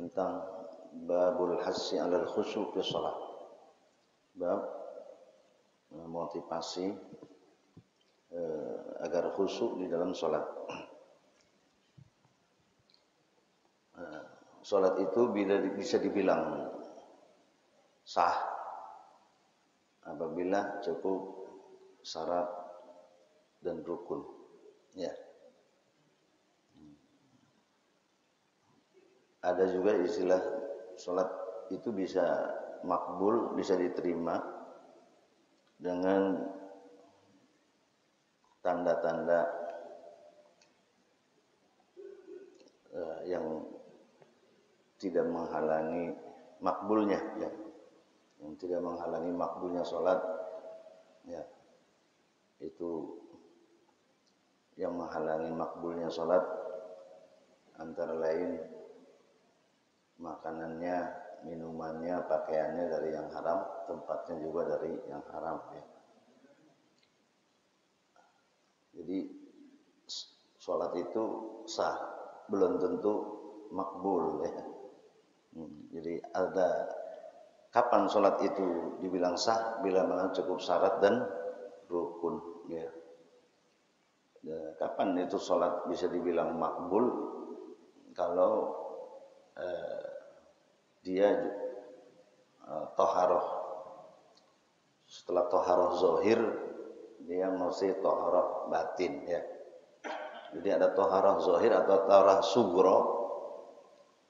tentang babul hassi 'alal khusyu' fi shalah. Bab motivasi agar khusyuk di dalam salat. Salat itu bisa dibilang sah apabila cukup syarat dan rukun. Ya. Ada juga istilah salat itu bisa makbul, bisa diterima dengan tanda-tanda yang tidak menghalangi makbulnya, ya. Yang tidak menghalangi makbulnya salat, ya. Itu yang menghalangi makbulnya salat antara lain makanannya, minumannya, pakaiannya dari yang haram, tempatnya juga dari yang haram, ya. Jadi sholat itu sah, belum tentu makbul, ya. Jadi ada kapan sholat itu dibilang sah bila mana cukup syarat dan rukun, ya. Kapan itu sholat bisa dibilang makbul kalau dia toharoh. Setelah toharoh zohir, dia mesti toharoh batin, ya. Jadi ada toharoh zohir atau toharoh sugro.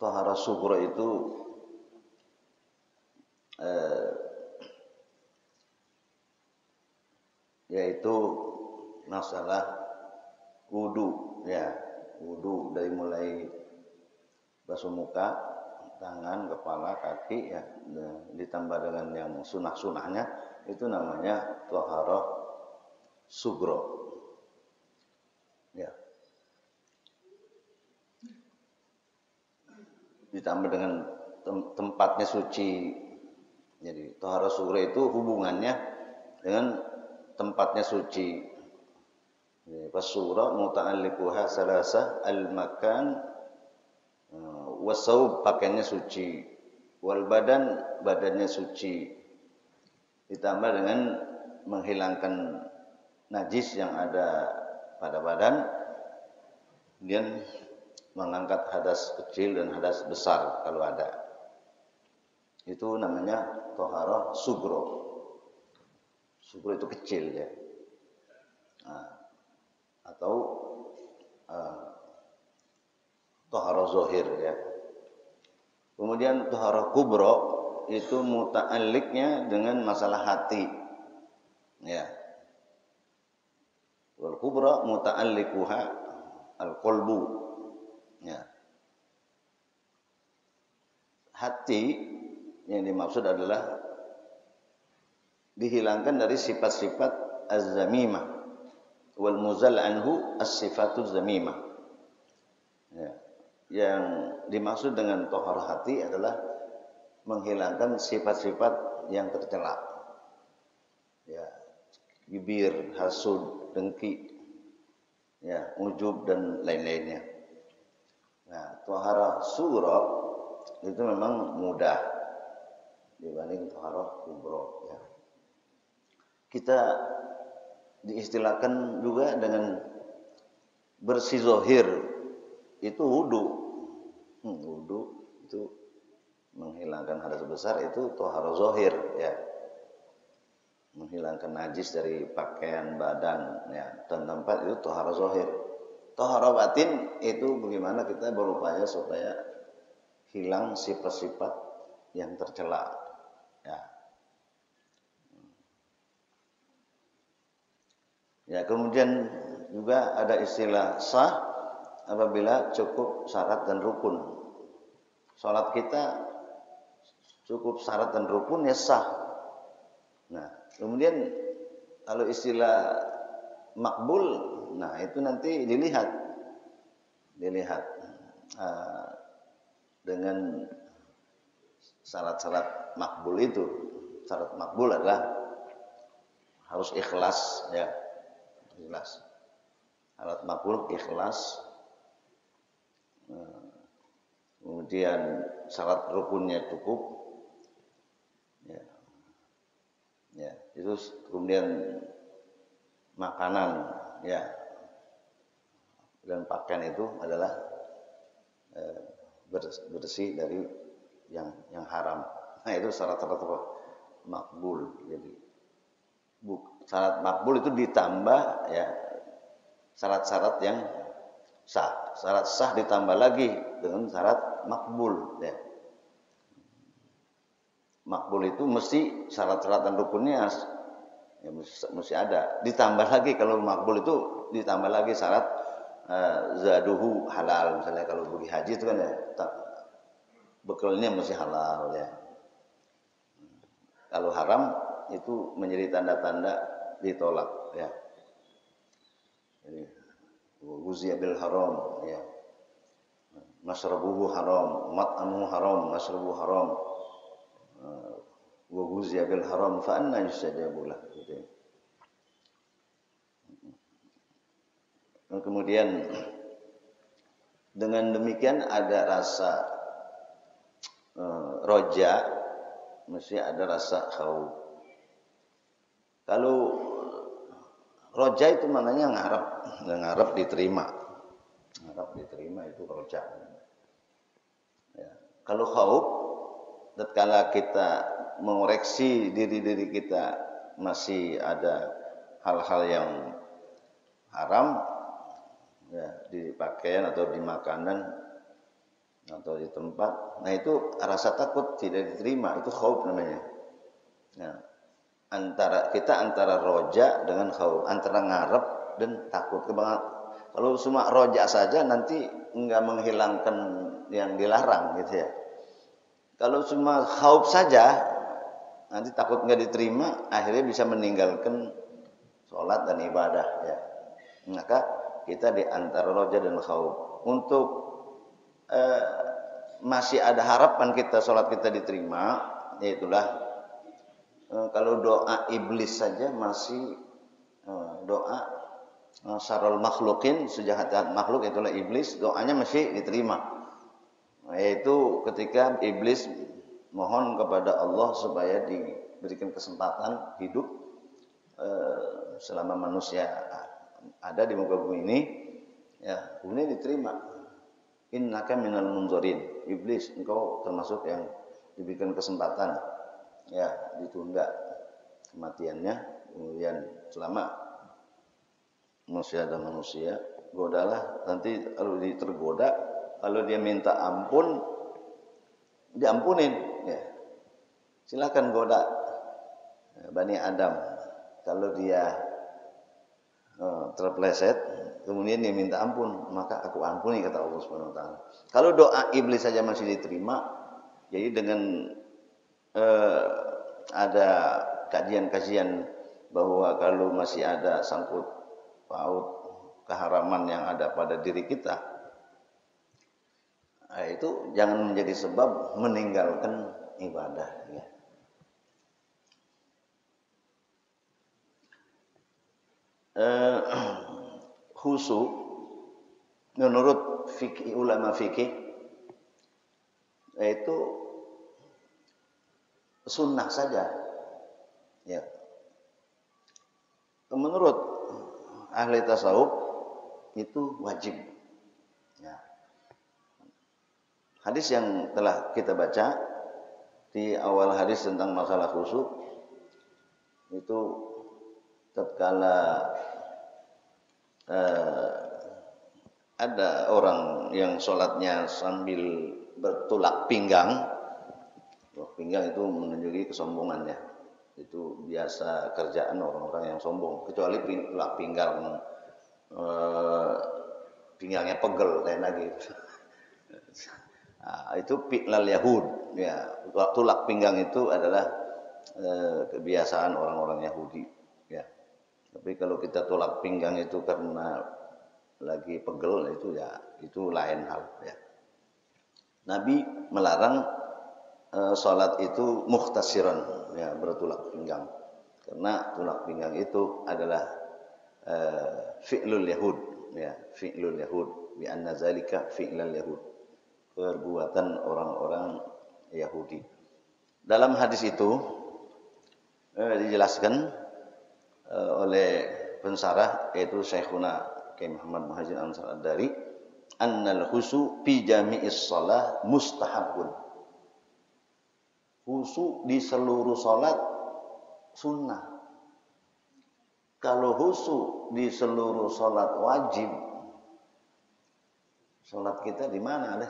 Toharoh sugro itu yaitu masalah wudu, ya. Wudu dari mulai basuh muka, tangan, kepala, kaki, ya, ditambah dengan yang sunah-sunahnya, itu namanya toharoh sugro, ya. Ditambah dengan tempatnya suci. Jadi toharoh sugro itu hubungannya dengan tempatnya suci. Fasura muta'alliquha salasa al-makan wasaub, pakaiannya suci, wal badan, badannya suci, ditambah dengan menghilangkan najis yang ada pada badan, kemudian mengangkat hadas kecil dan hadas besar kalau ada. Itu namanya toharoh sugro. Sugro itu kecil, ya. Atau toharoh zohir, ya. Kemudian toharoh kubro itu muta'alliqnya dengan masalah hati, ya. Wal kubro muta'alliquha al-qalbu, ya. Hati yang dimaksud adalah dihilangkan dari sifat-sifat az-zamimah wal muzal anhu as-sifatuz zamimah, ya. Yang dimaksud dengan toharoh hati adalah menghilangkan sifat-sifat yang tercela, ya, bibir, hasud, dengki, ya, ujub dan lain-lainnya. Nah, toharoh sugro itu memang mudah dibanding toharoh kubro, ya. Kita diistilahkan juga dengan bersih zohir itu wudu. Wudu itu menghilangkan hadas besar, itu toharoh zohir, ya. Menghilangkan najis dari pakaian, badan, ya, dan tempat, itu toharoh zohir. Toharoh batin itu bagaimana kita berupaya supaya hilang sifat-sifat yang tercela, ya. Ya, kemudian juga ada istilah sah apabila cukup syarat dan rukun. Salat kita cukup syarat dan rukun, ya sah. Nah, kemudian kalau istilah makbul, nah itu nanti dilihat dengan syarat-syarat makbul itu. Syarat makbul adalah harus ikhlas, ya. Ikhlas. Syarat makbul ikhlas, kemudian syarat rukunnya cukup, ya, ya itu kemudian makanan, ya, dan pakaian itu adalah bersih dari yang haram. Nah itu syarat-syarat makbul. Jadi syarat makbul itu ditambah ya syarat-syarat yang sah. Syarat sah ditambah lagi dengan syarat makbul. Ya. Makbul itu mesti syarat-syarat dan rukunnya ya, mesti ada. Ditambah lagi kalau makbul itu ditambah lagi syarat zaduhu halal. Misalnya kalau pergi haji itu kan ya bekalnya mesti halal ya. Kalau haram itu menjadi tanda-tanda ditolak ya. Jadi wuziya bil haram ya. Masrabuhu haram, mat'amuhu haram, masrabuhu haram. Wa wuziya bil haram fa anna yustajabu lah gitu. Kemudian dengan demikian ada rasa roja, mesti ada rasa khauf. Kalau roja itu maknanya ngarep diterima. Ngarep diterima itu roja. Ya. Kalau khauf, tatkala kita mengoreksi diri kita masih ada hal-hal yang haram ya di pakaian atau di makanan atau di tempat, nah itu rasa takut tidak diterima, itu khauf namanya. Nah, antara roja dengan khauf, antara ngarep dan takut. Kalau cuma roja saja nanti enggak menghilangkan yang dilarang gitu ya. Kalau cuma khauf saja nanti takut enggak diterima, akhirnya bisa meninggalkan sholat dan ibadah ya. Maka kita di antara roja dan khauf. Untuk masih ada harapan kita sholat kita diterima, yaitulah kalau doa iblis saja masih doa syarrul makhlukin, sejahat-jahat makhluk itulah iblis, doanya masih diterima. Yaitu ketika iblis mohon kepada Allah supaya diberikan kesempatan hidup selama manusia ada di muka bumi ini, ya kemudian diterima. Innaka minal munzirin, iblis engkau termasuk yang diberikan kesempatan ya ditunda kematiannya, kemudian selama manusia dan manusia godalah, nanti kalau tergoda, kalau dia minta ampun diampunin ya. Silakan goda Bani Adam, kalau dia terpleset kemudian dia minta ampun, maka aku ampuni, kata Allah Subhanahu wa taala. Kalau doa iblis saja masih diterima, jadi dengan ada kajian-kajian bahwa kalau masih ada sangkut paut keharaman yang ada pada diri kita, itu jangan menjadi sebab meninggalkan ibadah ya. Khusyuk menurut fikih, ulama fikih yaitu sunnah saja ya. Menurut ahli tasawuf itu wajib ya. Hadis yang telah kita baca di awal hadis tentang masalah khusyuk itu tatkala ada orang yang sholatnya sambil bertulak pinggang. Pinggang itu menunjuki kesombongannya. Itu biasa kerjaan orang-orang yang sombong. Kecuali tulak pinggang, pinggangnya pegel lain lagi. Nah, itu fi'lal Yahud. Ya, tulak pinggang itu adalah kebiasaan orang-orang Yahudi. Ya. Tapi kalau kita tolak pinggang itu karena lagi pegel, itu ya itu lain hal ya. Nabi melarang sholat itu mukhtasiran ya, bertulak pinggang, karena tulak pinggang itu adalah fi'lul Yahud ya, fi'lul Yahud bi anna zalika fi'lul Yahud, perbuatan orang-orang Yahudi. Dalam hadis itu dijelaskan oleh pensarah yaitu Syekhuna Kiai Muhammad Muhajir Ansar Ad-Dari, annal khusu fi jami'is shalah mustahabun. Khusu di seluruh salat sunnah. Kalau khusu di seluruh salat wajib, salat kita di mana ada?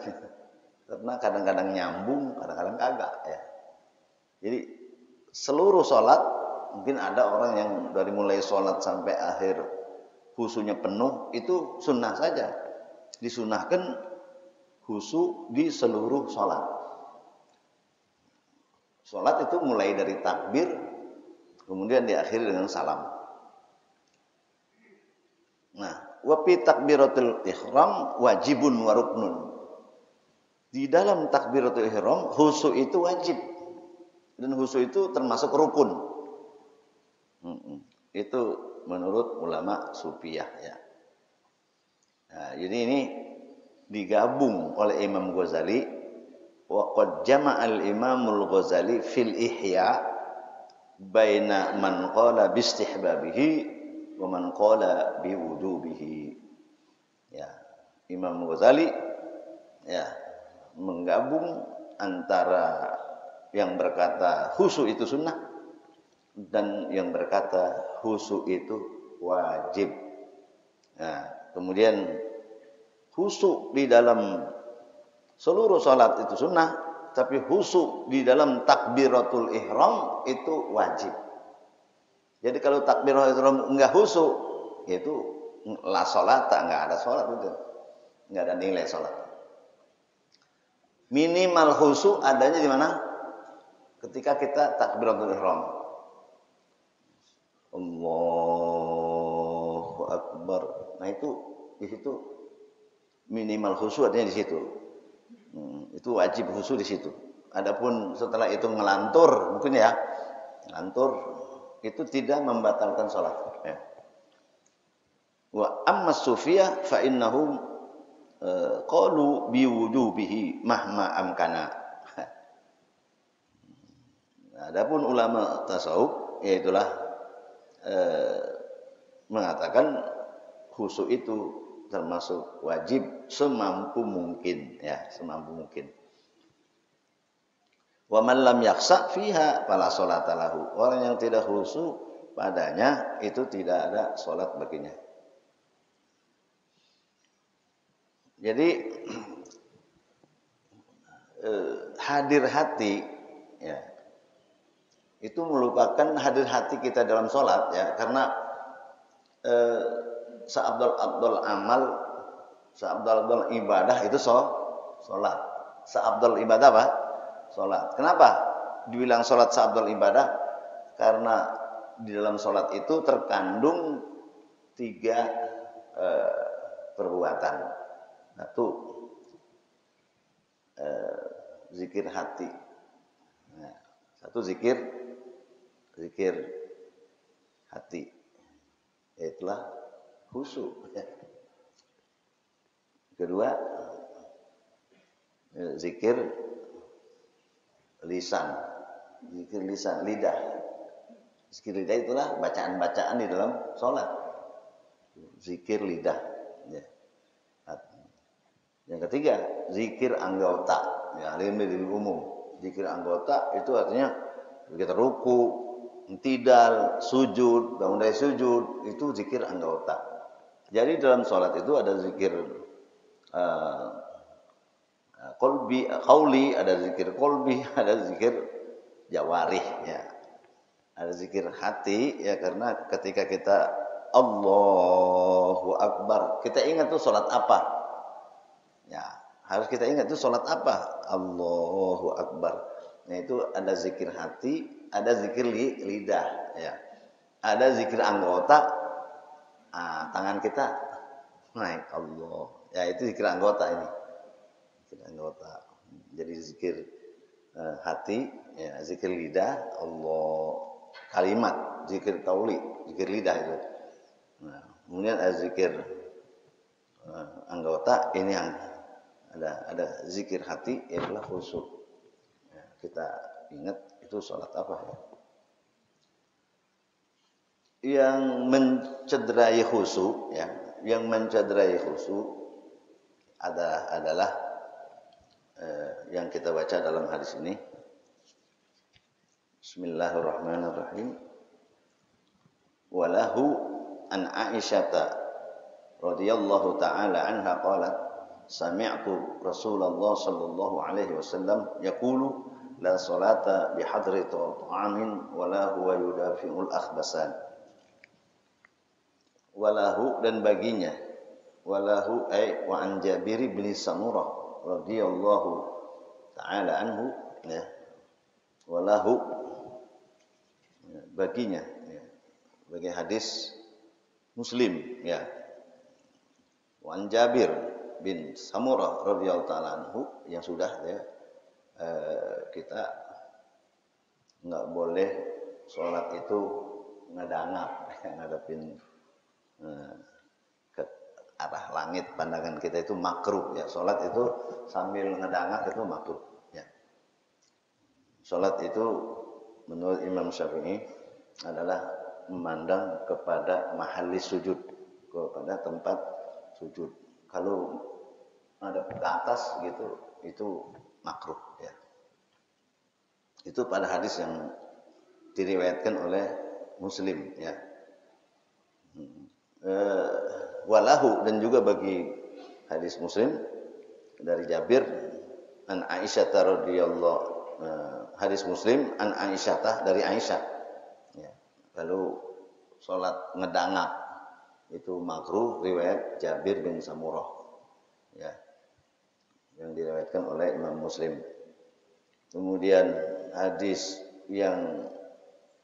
Karena kadang-kadang nyambung, kadang-kadang kagak ya. Jadi seluruh salat, mungkin ada orang yang dari mulai salat sampai akhir khusunya penuh, itu sunnah saja. Disunahkan khusu di seluruh salat. Salat itu mulai dari takbir, kemudian diakhiri dengan salam. Nah, wa fi takbiratul ihram wajibun wa ruknun. Di dalam takbiratul ihram khusu itu wajib. Dan khusu itu termasuk rukun. Itu menurut ulama Sufiyah ya. Nah, jadi ini digabung oleh Imam Ghazali, wa qad jama'al Imamul Ghazali fil Ihya baina man qala bi istihbabihi wa man qala bi wujubihi. Ya, Imam Ghazali ya menggabung antara yang berkata khusu itu sunnah dan yang berkata khusu itu wajib. Nah, kemudian khusu di dalam seluruh salat itu sunnah, tapi khusu di dalam takbiratul ihram itu wajib. Jadi kalau takbiratul ihram enggak khusu, itu la salata, enggak ada salat itu. Enggak ada nilai salat. Minimal khusu adanya di mana? Ketika kita takbiratul ihram. Allahu Akbar. Nah itu di situ minimal khusu adanya di situ. Itu wajib khusu di situ. Adapun setelah itu ngelantur, mungkin ya, ngelantur itu tidak membatalkan salat. Ya. Wa amma sufiyah fa innahum qalu bi wujubihi mahma amkana. Adapun ulama tasawuf yaitulah mengatakan khusyuk itu termasuk wajib semampu mungkin ya, semampu mungkin. Wa man lam yaksa fiha fala sholata lahu. Orang yang tidak khusyuk padanya itu tidak ada salat baginya. Jadi hadir hati ya, itu melupakan hadir hati kita dalam sholat ya, karena seabdal amal, seabdal ibadah itu sholat. Seabdal ibadah apa? Sholat. Kenapa dibilang sholat seabdal ibadah? Karena di dalam sholat itu terkandung 3 perbuatan. Satu, zikir hati. Nah, satu zikir hati, yaitulah khusyuk. Kedua, zikir lisan, lidah. Zikir lidah itulah bacaan-bacaan di dalam sholat. Zikir lidah. Ya. Yang ketiga, zikir anggota. Ya, lebih umum. Zikir anggota itu artinya kita ruku, tidal, sujud, bangun dari sujud, itu zikir anggota. Jadi dalam sholat itu ada zikir qauli, ada zikir qalbi, ada zikir jawarih ya. Ada zikir hati ya, karena ketika kita Allahu Akbar, kita ingat tuh sholat apa? Ya, harus kita ingat tuh sholat apa? Allahu Akbar. Nah itu ada zikir hati, ada zikir lidah ya. Ada zikir anggota, tangan kita naik Allah. Ya itu zikir anggota ini. Zikir anggota. Jadi zikir hati, ya, zikir lidah, Allah, kalimat, zikir qauli, zikir lidah itu. Nah, kemudian ada zikir anggota, ini yang ada zikir hati, ialah khusyuk. Ya, kita ingat itu sholat apa ya? Yang mencederai khusyuk, ya, yang mencederai khusyuk adalah yang kita baca dalam hadis ini. Bismillahirrahmanirrahim. Walahu an Aisyata radhiyallahu taala anha qalat sami'tu Rasulullah sallallahu alaihi wasallam yaqulu la salata bihadri ta'amin wala huwa yudafi'ul akhbasan. Walahu dan baginya, walahu ay wa an Jabir bin Samurah radhiyallahu taala anhu, ya, walahu baginya, ya, bagi hadis Muslim, ya, wa an Jabir bin Samurah radhiyallahu taala anhu, yang sudah, ya, kita nggak boleh sholat itu ngedangap, ngadepin ke arah langit, pandangan kita itu makruh, ya. Sholat itu sambil ngedangak itu makruh, ya. Sholat itu menurut Imam Syafi'i adalah memandang kepada mahalli sujud, kepada tempat sujud. Kalau ada ke atas gitu, itu makruh, ya. Itu pada hadis yang diriwayatkan oleh Muslim, ya. Walahu dan juga bagi hadis Muslim dari Jabir an Aisyah radhiyallahu, hadis Muslim an Aisyah dari Aisyah, ya. Kalau sholat ngedangak itu makruh, riwayat Jabir bin Samurah, ya, yang diriwayatkan oleh Imam Muslim. Kemudian hadis yang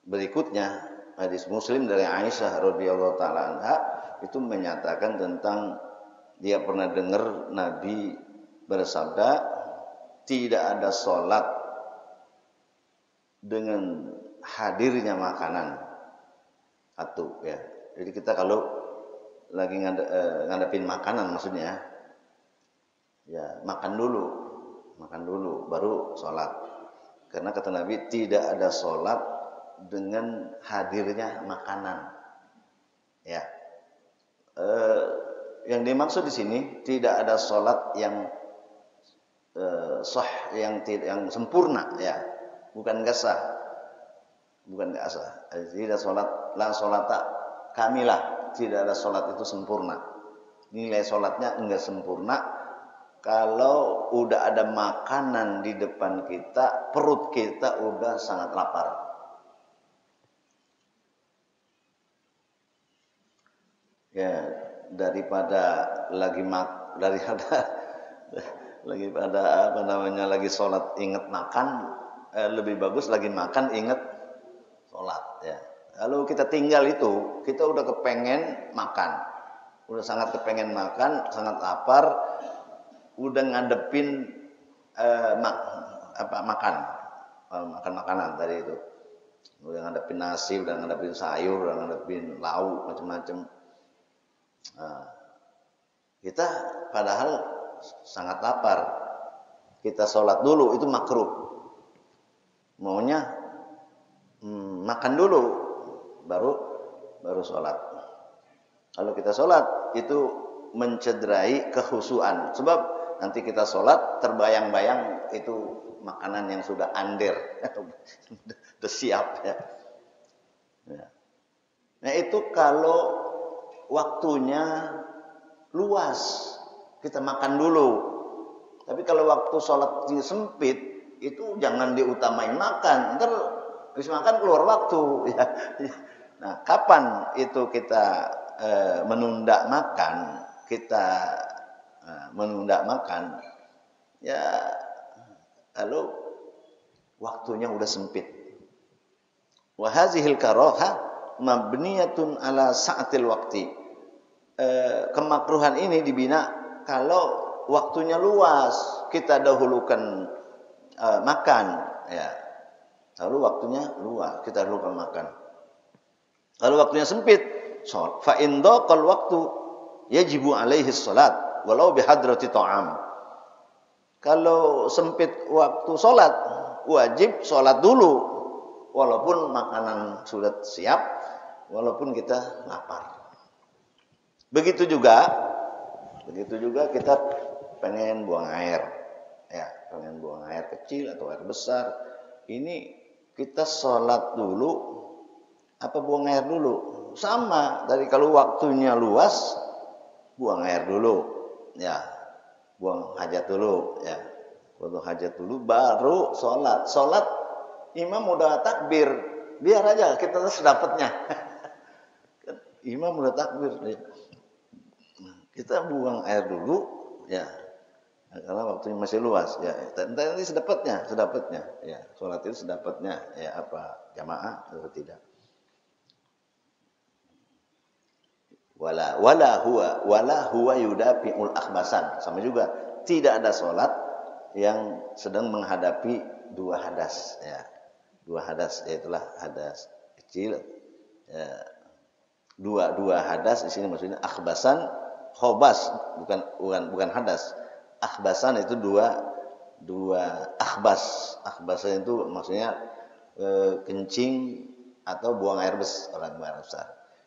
berikutnya, hadis Muslim dari Aisyah radhiyallahu taala anha, itu menyatakan tentang dia pernah dengar Nabi bersabda, tidak ada sholat dengan hadirnya makanan. Satu, ya. Jadi kita kalau lagi ngadepin makanan, maksudnya, ya, makan dulu baru sholat. Karena kata Nabi tidak ada sholat dengan hadirnya makanan, ya. Yang dimaksud di sini tidak ada sholat yang yang sempurna, ya, bukan sah. Tidak sholat, la sholata kamilah, tidak ada sholat itu sempurna. Nilai sholatnya enggak sempurna kalau udah ada makanan di depan kita, perut kita udah sangat lapar. Ya, daripada lagi lagi sholat ingat makan, lebih bagus lagi makan ingat sholat, ya. Kalau kita tinggal itu, kita udah kepengen makan, udah sangat kepengen makan, sangat lapar, udah ngadepin makan makanan tadi itu, udah ngadepin nasi, udah ngadepin sayur, udah ngadepin lauk macam-macam. Kita padahal sangat lapar, kita sholat dulu itu makruh. Maunya makan dulu baru sholat. Kalau kita sholat itu mencederai kekhusyuan, sebab nanti kita sholat terbayang-bayang itu makanan yang sudah andir, sudah siap, ya. Nah itu kalau waktunya luas, kita makan dulu. Tapi kalau waktu sholat sempit, itu jangan diutamain makan. Ntar habis makan keluar waktu, ya. Nah, kapan itu kita menunda makan? Menunda makan, ya, lalu waktunya udah sempit. Wa hazihil karaha mabniyatun ala sa'atil waqti. Kemakruhan ini dibina kalau waktunya luas, kita dahulukan makan, ya. Lalu waktunya luas, kita dahulukan makan. Kalau waktunya sempit, fa in daqal waqtu yajibu alaihi shalat walau bihadrati ta'am. Kalau sempit waktu sholat, wajib sholat dulu. Walaupun makanan sudah siap, walaupun kita lapar. Begitu juga kita pengen buang air. Ya, pengen buang air kecil atau air besar. Ini kita sholat dulu, apa buang air dulu? Sama, dari kalau waktunya luas, buang air dulu. Ya, buang hajat dulu. Ya, buang hajat dulu, baru sholat. Sholat, imam udah takbir, biar aja kita sedapatnya. Imam udah takbir, kita buang air dulu, ya, karena waktunya masih luas, ya. Nanti sedapatnya, ya, sholat itu sedapatnya, ya, apa jamaah atau tidak. Wala huwa yudafi'ul akhbasan, sama juga, tidak ada sholat yang sedang menghadapi dua hadas, ya. Dua hadas, yaitulah hadas kecil, ya. Dua hadas di sini maksudnya akhbasan, khobas, bukan hadas. Akhbasan itu dua akhbas. Akhbasan itu maksudnya kencing atau buang air besar.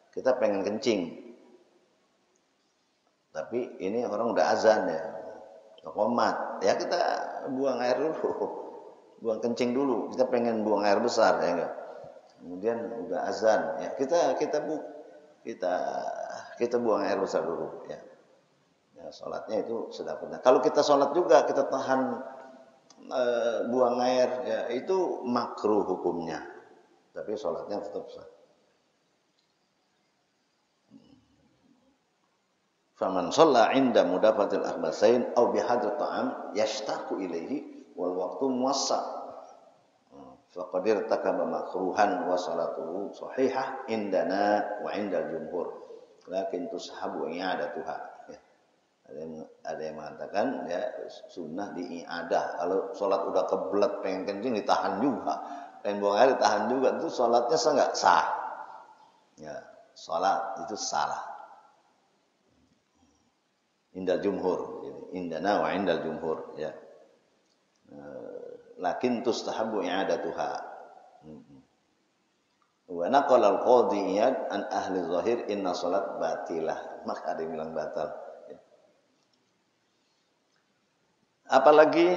Kita pengen kencing, tapi ini orang udah azan, ya, qomat, ya kita buang air dulu, buang kencing dulu. Kita pengen buang air besar, ya enggak. Kemudian udah azan, ya kita buang air besar dulu, ya. Ya, sholatnya itu sedapatnya. Kalau kita sholat juga kita tahan buang air, ya, itu makruh hukumnya. Tapi sholatnya tetap sah. Faman shalla 'inda mudafatil akhbasain aw bihadrat ta'am yashtaqu ilaihi wal waqtu muwassa. Faqad irtakaba makruhan wa salatuhu sahihah indana wa indal jumhur. Lakin tushabu i'adatuha. Ya. Ada yang mengatakan, ya, sunnah diiadah. Kalau sholat udah kebelet pengen kencing ditahan juga, pengen buang air ditahan juga, itu sholatnya sah nggak? Sah. Ya, sholat itu salah. Indal jumhur, indana wa indal jumhur, ya. Lakin tustahabu i'adatuha. Wa naqala al-qadhi Iyad an ahli zahir inna salat batilah. Maka ada yang bilang batal. Apalagi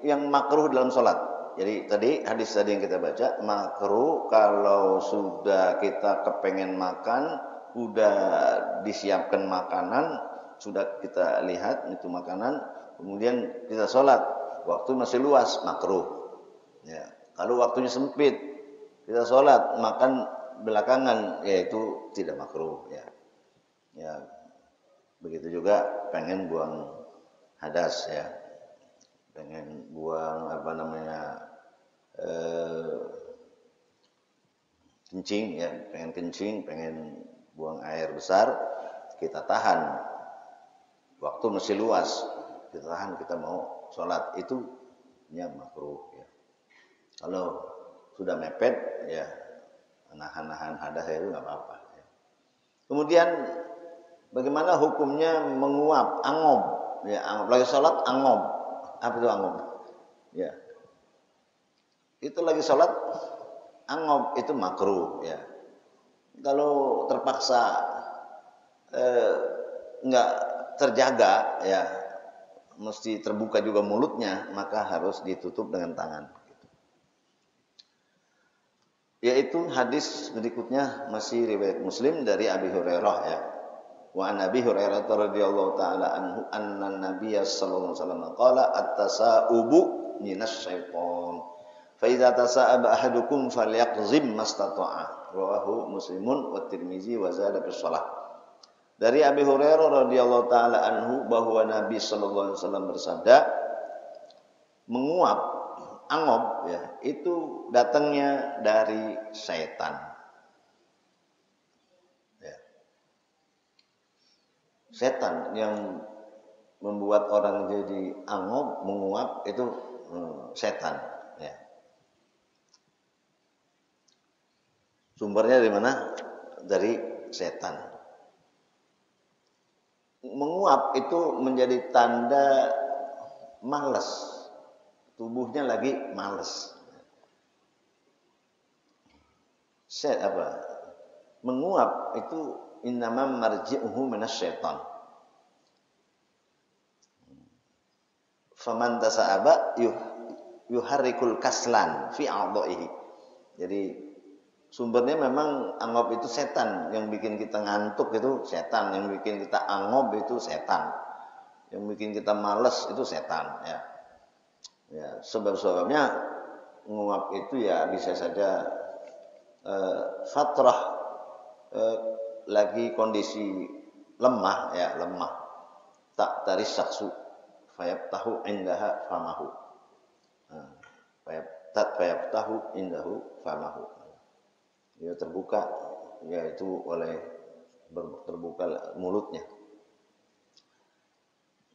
yang makruh dalam sholat. Jadi hadis tadi yang kita baca, makruh kalau sudah kita kepengen makan, udah disiapkan makanan, sudah kita lihat itu makanan, kemudian kita sholat, waktu masih luas, makruh. Ya. Kalau waktunya sempit, kita sholat, makan belakangan, yaitu tidak makruh. Ya. Ya. Begitu juga pengen buang hadas, ya. Pengen buang kencing, ya, pengen buang air besar, kita tahan, waktu masih luas, kita tahan, kita mau sholat, itu makruh, ya. Kalau sudah mepet, ya, nahan hadas itu nggak apa-apa, ya. Kemudian bagaimana hukumnya menguap, angob, ya, angob lagi sholat, angob. Apa itu angob? Ya. Itu lagi sholat, angob itu makruh, ya. Kalau terpaksa nggak terjaga, ya, mesti terbuka juga mulutnya, maka harus ditutup dengan tangan. Yaitu hadis berikutnya masih riwayat Muslim dari Abi Hurairah, ya. Wa an Abi Hurairah radhiyallahu taala anhu anna Nabiy sallallahu alaihi wasallam qala at-tasa'ubu minas syaiton. Fa idza tasa'aba ahadukum falyaqzim mastata'a. Rawahu Muslimun wa Tirmizi wa zada fi shalah. Dari Abi Hurairah radhiyallahu taala anhu bahwa Nabi sallallahu alaihi wasallam bersabda, menguap, angob, ya, itu datangnya dari syaitan. Setan yang membuat orang jadi angob, menguap, itu setan, ya. Sumbernya dari mana? Dari setan. Menguap itu menjadi tanda malas. Tubuhnya lagi malas. Menguap itu innama marji'uhu minasyaitan. Faman tasa'aba yuharrikul kaslan fi a'dha'ihi. Jadi sumbernya memang angop itu setan, yang bikin kita ngantuk itu setan, yang bikin kita angop itu setan, yang bikin kita malas itu setan, ya. Ya, sebab-sebabnya menguap itu ya bisa saja fatrah lagi kondisi lemah, ya, lemah. Tak taris saksu fayabtahu indaha famahu. Fayabtahu indahu famahu. Ya terbuka, yaitu oleh terbuka mulutnya.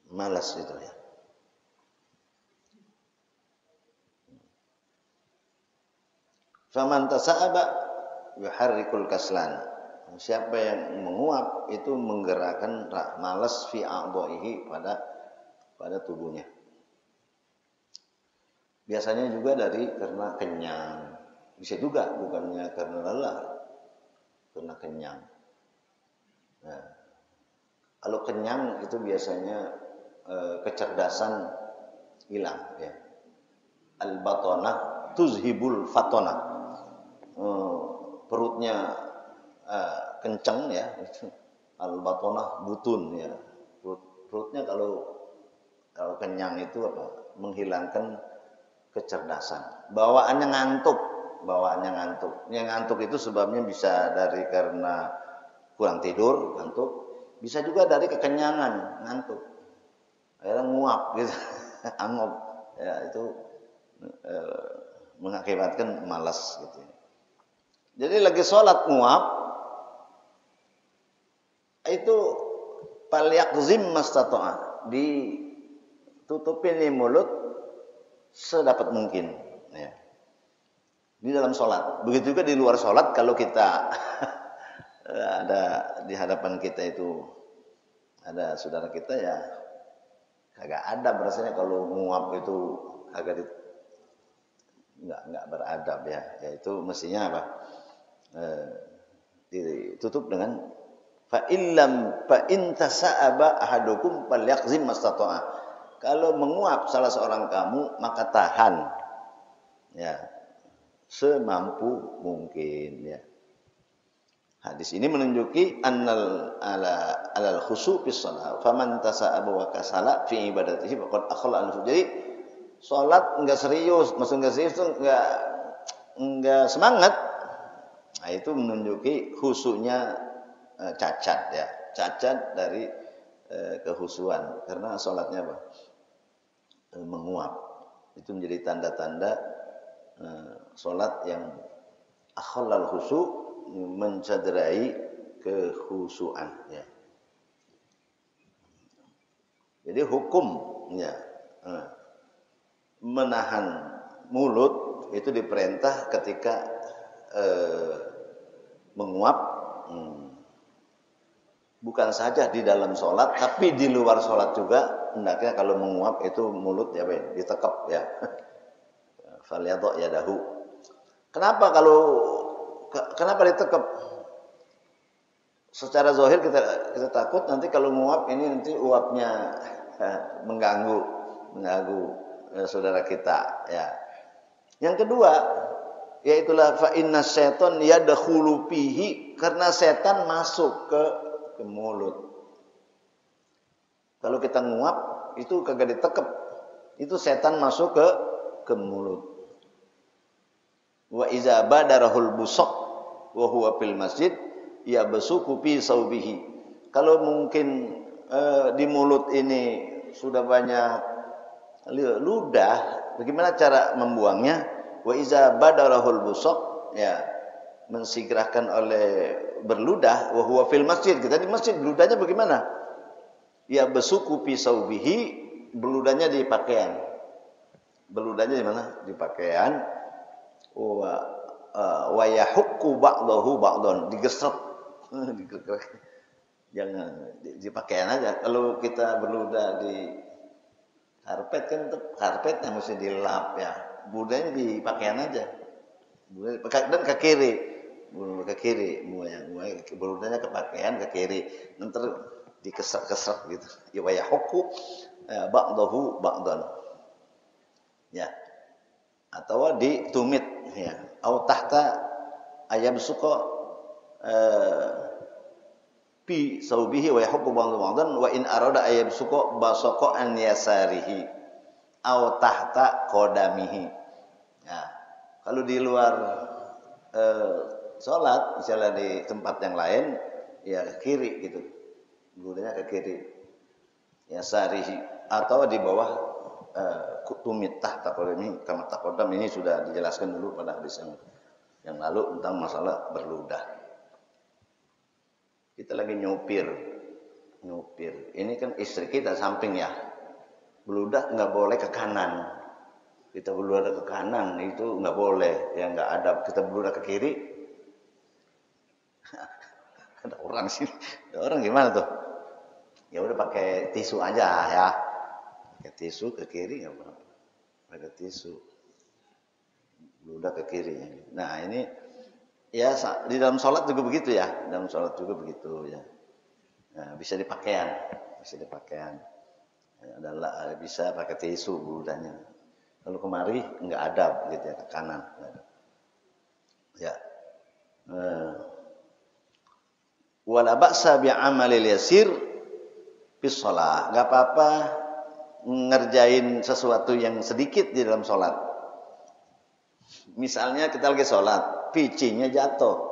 Malas itu ya. Faman tasa'aba yuharrikul kaslan. Siapa yang menguap itu menggerakkan malas fi a'dha'ihi pada tubuhnya. Biasanya juga karena kenyang. Bisa juga bukannya karena lelah, karena kenyang. Nah, kalau kenyang itu biasanya kecerdasan hilang, ya. Al-batonah tuzhibul fatonah. Perutnya kencang, ya. Al-batonah butun, ya. Perutnya kalau kenyang itu menghilangkan kecerdasan. Bawaannya ngantuk. Yang ngantuk itu sebabnya bisa karena kurang tidur, ngantuk. Bisa juga dari kekenyangan, ngantuk. Akhirnya nguap gitu. Angop. Ya, itu mengakibatkan malas gitu. Jadi lagi sholat nguap itu falyaqzim mastata'a, ditutupin nih mulut sedapat mungkin, ya. Di dalam sholat. Begitu juga di luar sholat, kalau kita ada di hadapan kita itu ada saudara kita, ya kagak ada rasanya kalau nguap itu agak nggak beradab, ya. Yaitu mestinya ditutup dengan fa in tasa'aba ahadukum falyaqzim mastata'a. Kalau menguap salah seorang kamu, maka tahan, ya, semampu mungkin, ya. Hadis ini menunjuki alal khusu' fi shalah. Faman tasa'aba wa kasala fi ibadatihi faqad akhala anhu. Jadi salat enggak serius, itu enggak semangat. Nah, itu menunjuki khusyuknya cacat, ya. Cacat dari kehusuan, karena salatnya menguap. Itu menjadi tanda-tanda salat yang akhlal khusyuk, mencederai kekhusyuan, ya. Jadi hukumnya menahan mulut itu diperintah ketika menguap, bukan saja di dalam sholat, tapi di luar sholat juga. Hendaknya kalau menguap itu mulut, ya, ditekap, ya. Falyadha yadahu. Kenapa ditekap? Secara zahir kita takut nanti kalau menguap ini nanti uapnya mengganggu saudara kita, ya. Yang kedua, yaitulah fa inna syaiton yadkhulu fihi, karena setan masuk ke mulut. Kalau kita nguap itu kagak ditekep, itu setan masuk ke mulut. Wa iza badarahul busaq wa huwa fil masjid yabsuku fi saubihi. Kalau mungkin di mulut ini sudah banyak ludah, bagaimana cara membuangnya? Wa iza badarahul busaq, ya, mensigrahkan oleh berludah, wa huwa fil masjid. Kita di masjid, berludahnya bagaimana? Ya besuku fi saubihi, berludahnya di pakaian. Berludahnya di mana? Di pakaian. Wa yahukku ba'dahu ba'don, digesek. Jangan di pakaian aja. Kalau kita berludah Karpet kan tetap karpetnya mesti dilap ya. Budanya di pakaian aja. Dan ke kiri. Ke kiri budanya ke pakaian ke kiri. Nanti dikesak-kesak gitu. Ya wa yahukku ba'dahu ba'dan. Ya. Atau ditumit ya. Au tahta ayam suka fi saubihi wa yahukku ba'dan wa in arada ayam suka basaqa an yasarihi au tahta qadamihi. Ya. Kalau di luar sholat, misalnya di tempat yang lain, ya ke kiri gitu, budanya ke kiri, ya sarihi atau di bawah tumit tahta qadami kama taqaddam. Ini sudah dijelaskan dulu pada hadis yang lalu tentang masalah berludah. Kita lagi nyupir, ini kan istri kita samping ya, beludah nggak boleh ke kanan. Kita beludah ke kanan itu nggak boleh, ya nggak ada. Kita beludah ke kiri, ada orang sini, ada orang gimana tuh? Ya udah pakai tisu aja ya, pakai tisu ke kiri nggak apa-apa, pakai tisu, beludah ke kiri. Nah ini ya di dalam sholat juga begitu ya, dalam sholat juga begitu ya. Nah, bisa di pakaian, ya, adalah bisa pakai tisu beludahnya. Kalau kemari nggak ada gitu ya, ke kanan. Ya. Wala ba'sa bi'amalil yasir bis shalah. Enggak apa-apa ngerjain sesuatu yang sedikit di dalam salat. Misalnya kita lagi salat, picinya jatuh.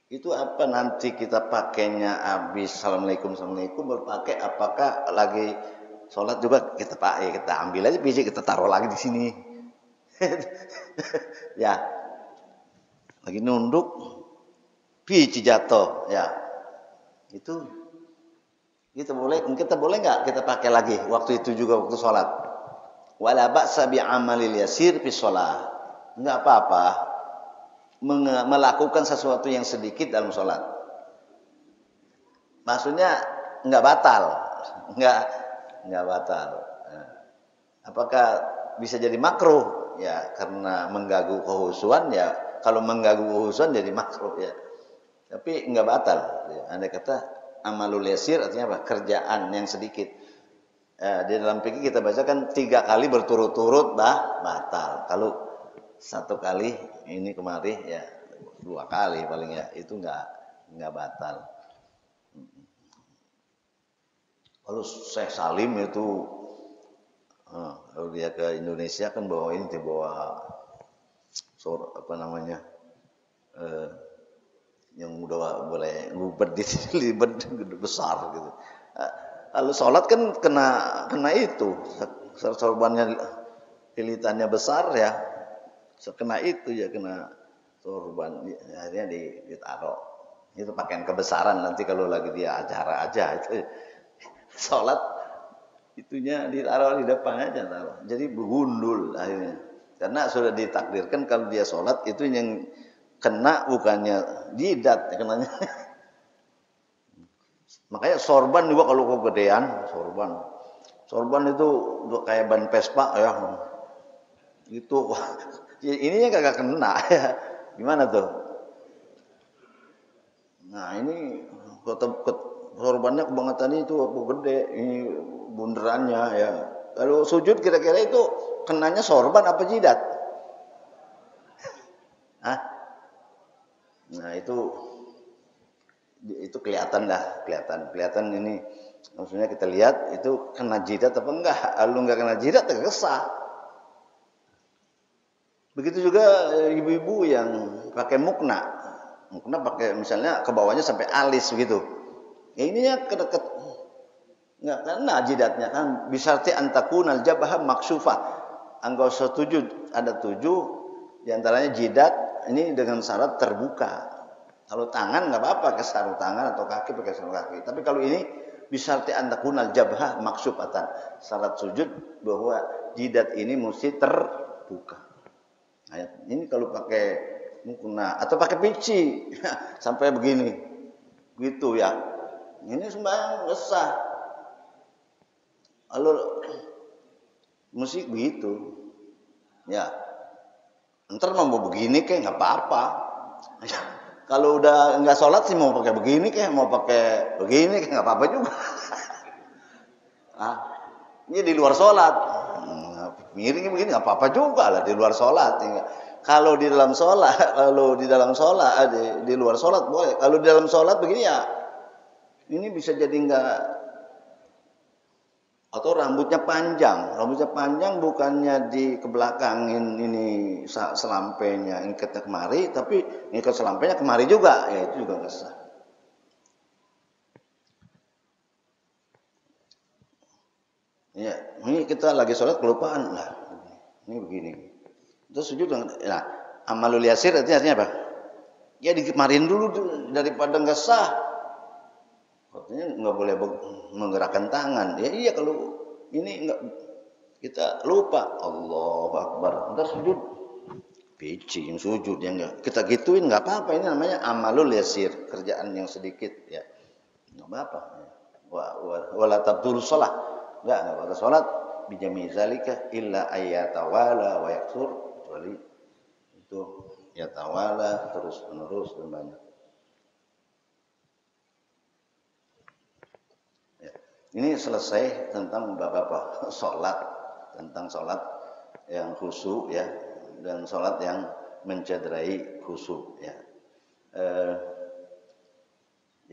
Itu apa nanti kita pakainya habis assalamualaikum baru pakai, apakah lagi sholat juga kita pakai, kita ambil aja biji kita taruh lagi di sini. Ya. Lagi nunduk biji jatuh, ya. Itu kita boleh enggak kita pakai lagi waktu itu juga waktu sholat. Wala ba'sa bi'amalil yasir fi shalah. Enggak apa-apa melakukan sesuatu yang sedikit dalam sholat. Maksudnya enggak batal, enggak batal. Apakah bisa jadi makruh? Ya, karena mengganggu kehusuan ya. Kalau mengganggu kehusuan jadi makruh ya. Tapi enggak batal. Andai kata amalul yasir artinya apa? Kerjaan yang sedikit. Di dalam fikih kita baca kan 3 kali berturut-turut batal. Kalau 1 kali ini kemari ya 2 kali paling ya itu enggak batal. Kalau Syekh Salim itu kalau dia ke Indonesia kan bawa ini, bawa apa namanya yang udah boleh ngubet di libet besar gitu. Kalau sholat kan kena itu sorbannya, lilitannya besar ya, kena itu ya, kena sorban, akhirnya ditaruh. Itu pakaian kebesaran nanti kalau lagi dia acara aja itu sholat itunya ditaruh di depan aja taruh. Jadi bergundul akhirnya. Karena sudah ditakdirkan kalau dia sholat itu yang kena bukannya jidat, kenanya. Makanya sorban juga kalau kegedean, sorban itu kayak ban Vespa ya. Itu ininya kagak kena ya. Gimana tuh? Nah, ini sorbannya kebangetan itu apa gede, ini bunderannya ya. Kalau sujud kira-kira itu kenanya sorban apa jidat? Hah? Nah, itu kelihatan ini, maksudnya kita lihat itu kena jidat apa enggak. Kalau enggak kena jidat tergesah. Begitu juga ibu-ibu yang pakai mukna pakai misalnya ke bawahnya sampai alis begitu. Ya ininya kedeket enggak kena jidatnya kan, bisarti antakunal jabah maksufah. Engkau setuju ada 7 diantaranya jidat ini dengan syarat terbuka. Kalau tangan nggak apa-apa pakai sarung tangan atau kaki pakai sarung kaki. Tapi kalau ini bisarti antakunal jabah maksufatan, syarat sujud bahwa jidat ini mesti terbuka. Nah, ini kalau pakai mukena atau pakai pici sampai begini, gitu ya. Ini sembahyang besar. Lalu musik begitu. Ya. Ntar mau begini kayak nggak apa-apa. Kalau udah nggak sholat sih mau pakai begini kayak mau pakai begini kayak nggak apa-apa juga. Ini di luar sholat. Miring begini nggak apa-apa juga lah di luar sholat. Kalau di dalam sholat, di luar sholat boleh. Kalau di dalam sholat begini ya, ini bisa jadi nggak. Atau rambutnya panjang bukannya di kebelakangin ini selampainya ingkatnya kemari, tapi ingkat selampainya kemari juga, ya itu juga nggak sah. Ya, ini kita lagi sholat kelupaan lah, ini begini. Terus sujud, nah amalul yasir artinya apa? Ya dikemarin dulu daripada nggak sah. Artinya nggak boleh menggerakkan tangan. Ya iya kalau ini nggak kita lupa Allahu Akbar, ntar sujud pici yang sujud ya enggak. Kita gituin nggak apa-apa, ini namanya amalul yasir, kerjaan yang sedikit ya. Nggak apa-apa. Wala tabdul shalah. Nggak pada salat bijami zalika illa ayyatawala wa yaksur, kecuali itu yatawala terus menerus dan banyak. Ini selesai tentang bab sholat, tentang sholat yang khusyuk ya, dan sholat yang mencederai khusyuk ya.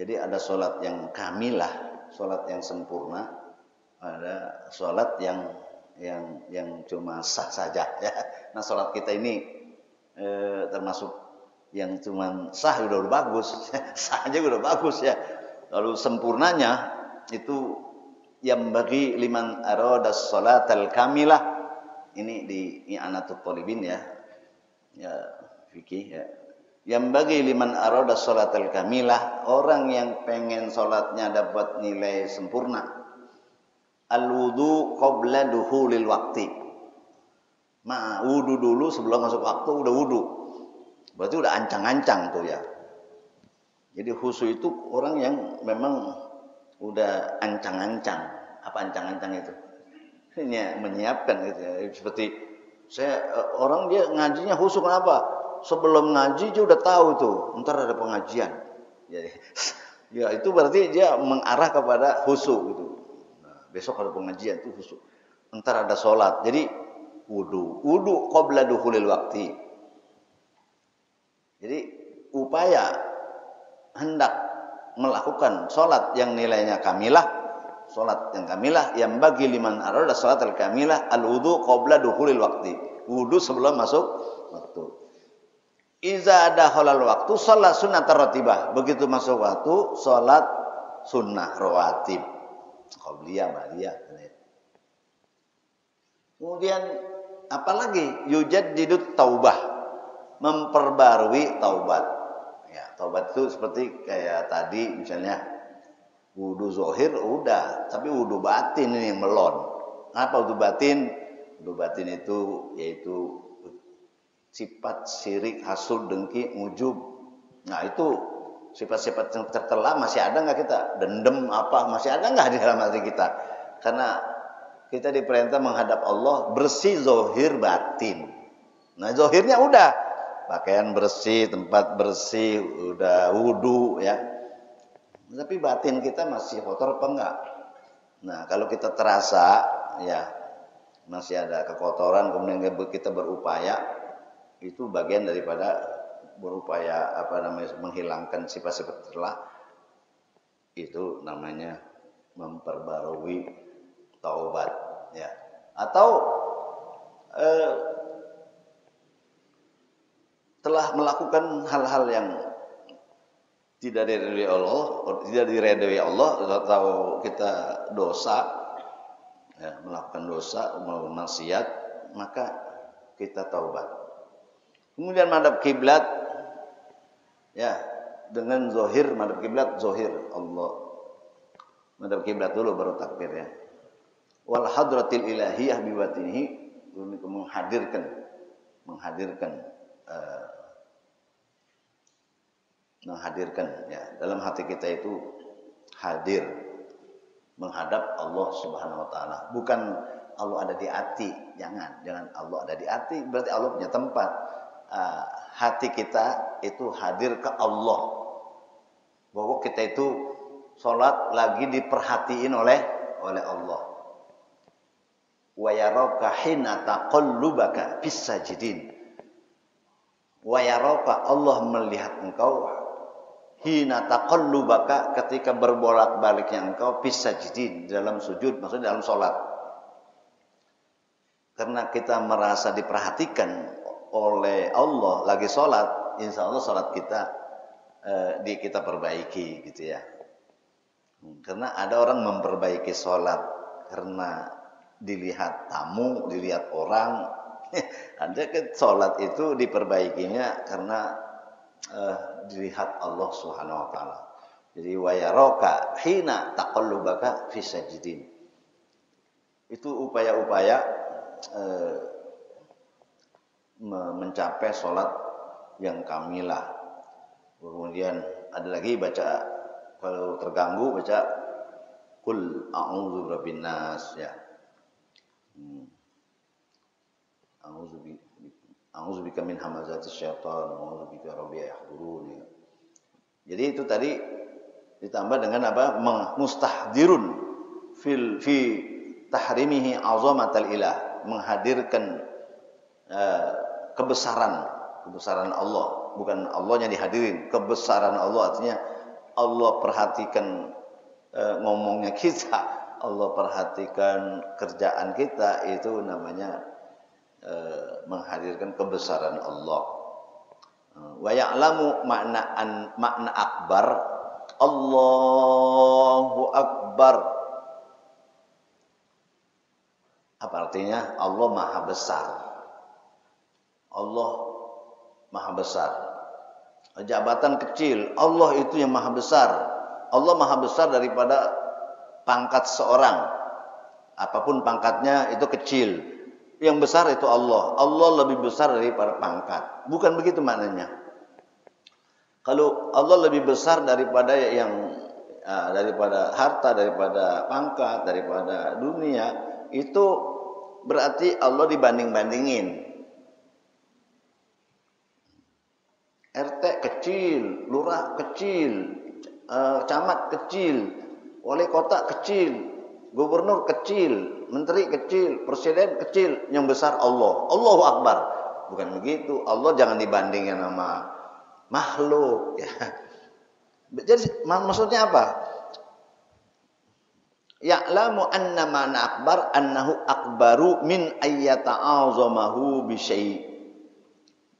Jadi ada sholat yang kamilah, sholat yang sempurna, ada sholat yang cuma sah saja ya. Nah sholat kita ini termasuk yang cuma sah udah bagus, sah aja udah bagus ya. Lalu sempurnanya itu yang bagi liman aradas sholatal kamilah, ini di i'anatul talibin ya fikih ya. Yang bagi liman aradas sholatal kamilah, orang yang pengen sholatnya dapat nilai sempurna, al-wudu qabla duhulil waqti. Wudu dulu sebelum masuk waktu udah wudu. Berarti udah ancang-ancang tuh ya. Jadi khusyuk itu orang yang memang udah ancang-ancang. Apa ancang-ancang itu? Ini menyiapkan gitu ya. Seperti orang dia ngajinya khusyuk kenapa? Sebelum ngaji dia udah tahu tuh, ntar ada pengajian. Jadi ya itu berarti dia mengarah kepada khusyuk gitu. Nah, besok ada pengajian itu khusyuk. Ntar ada sholat. Jadi wudu qabla dukhulil waqti. Jadi upaya hendak melakukan sholat yang nilainya kamilah, sholat yang kamilah yang bagi liman arada sholat al-kamilah al-wudu qabla dukhulil waqti. Wudu sebelum masuk waktu. Iza ada halal waktu sholat sunnah ratibah. Begitu masuk waktu sholat sunnah rawatib. Qabliyah, ba'diyah. Kemudian apalagi yujaddidut taubah, memperbarui taubat. Ya, taubat itu seperti kayak tadi misalnya wudu zahir udah, tapi wudu batin ini yang melon. Apa wudu batin? Wudu batin itu yaitu sifat syirik, hasud, dengki, ujub. Nah itu sifat-sifat yang tercela masih ada nggak kita? Dendam apa masih ada nggak di dalam hati kita? Karena kita diperintah menghadap Allah bersih zahir batin. Nah zahirnya udah pakaian bersih, tempat bersih, udah wudu ya. Tapi batin kita masih kotor apa enggak? Nah kalau kita terasa ya masih ada kekotoran, kemudian kita berupaya, itu bagian daripada berupaya menghilangkan sifat-sifat tercela, itu namanya memperbarui taubat ya. Atau telah melakukan hal-hal yang tidak diridhoi Allah, atau kita dosa ya, melakukan dosa, melakukan maksiat, maka kita taubat. Kemudian madhab kiblat ya, dengan zahir madhab kiblat zahir Allah. Madhab kiblat dulu baru takbir ya. Wal hadratil ilahiyah bi batinihi, menghadirkan ya, dalam hati kita itu hadir menghadap Allah Subhanahu wa taala. Bukan Allah ada di hati, jangan Allah ada di hati, berarti Allah punya tempat. Hati kita itu hadir ke Allah. Bahwa kita itu sholat lagi diperhatiin oleh Allah. Wa yaraka hina taqallubaka fis sajidin. Wa yaraka, Allah melihat engkau hina taqallubaka, ketika berbolak-baliknya engkau fis sajidin, dalam sujud, maksudnya dalam sholat. Karena kita merasa diperhatikan oleh Allah lagi sholat, insya Allah sholat kita kita perbaiki gitu ya. Karena ada orang memperbaiki sholat karena dilihat tamu, dilihat orang. Ada kan sholat itu diperbaikinya karena dilihat Allah Subhanahu wa taala. Jadi wa yaraka hina taqallubaka fis sajidin. Itu upaya-upaya mencapai sholat yang kamilah. Kemudian ada lagi baca, kalau terganggu baca qul a'udzu birabbin nas ya. A'udzu bika min hamazatis syaitan, a'udzu bika rabbi yahdurun. Jadi itu tadi ditambah dengan apa? Mustahdirun fi tahrimihi azamatal ilah, menghadirkan kebesaran Allah, bukan Allahnya dihadirin, kebesaran Allah, artinya Allah perhatikan ngomongnya kita, Allah perhatikan kerjaan kita, itu namanya menghadirkan kebesaran Allah. Wa ya'lamu makna akbar, Allahu akbar. Apa artinya? Allah maha besar. Allah maha besar. Jabatan kecil, Allah itu yang maha besar. Allah maha besar daripada pangkat seorang. Apapun pangkatnya itu kecil. Yang besar itu Allah. Allah lebih besar daripada pangkat. Bukan begitu maknanya. Kalau Allah lebih besar daripada daripada harta, daripada pangkat, daripada dunia, itu berarti Allah dibanding-bandingin. RT kecil, lurah kecil, camat kecil, wali kota kecil, gubernur kecil, menteri kecil, presiden kecil, yang besar Allah. Allahu Akbar. Bukan begitu. Allah jangan dibandingkan sama makhluk. Ya. Jadi maksudnya apa? Ya'lamu anna ma'na akbar annahu akbaru min ayyata'azamahu bi syai'.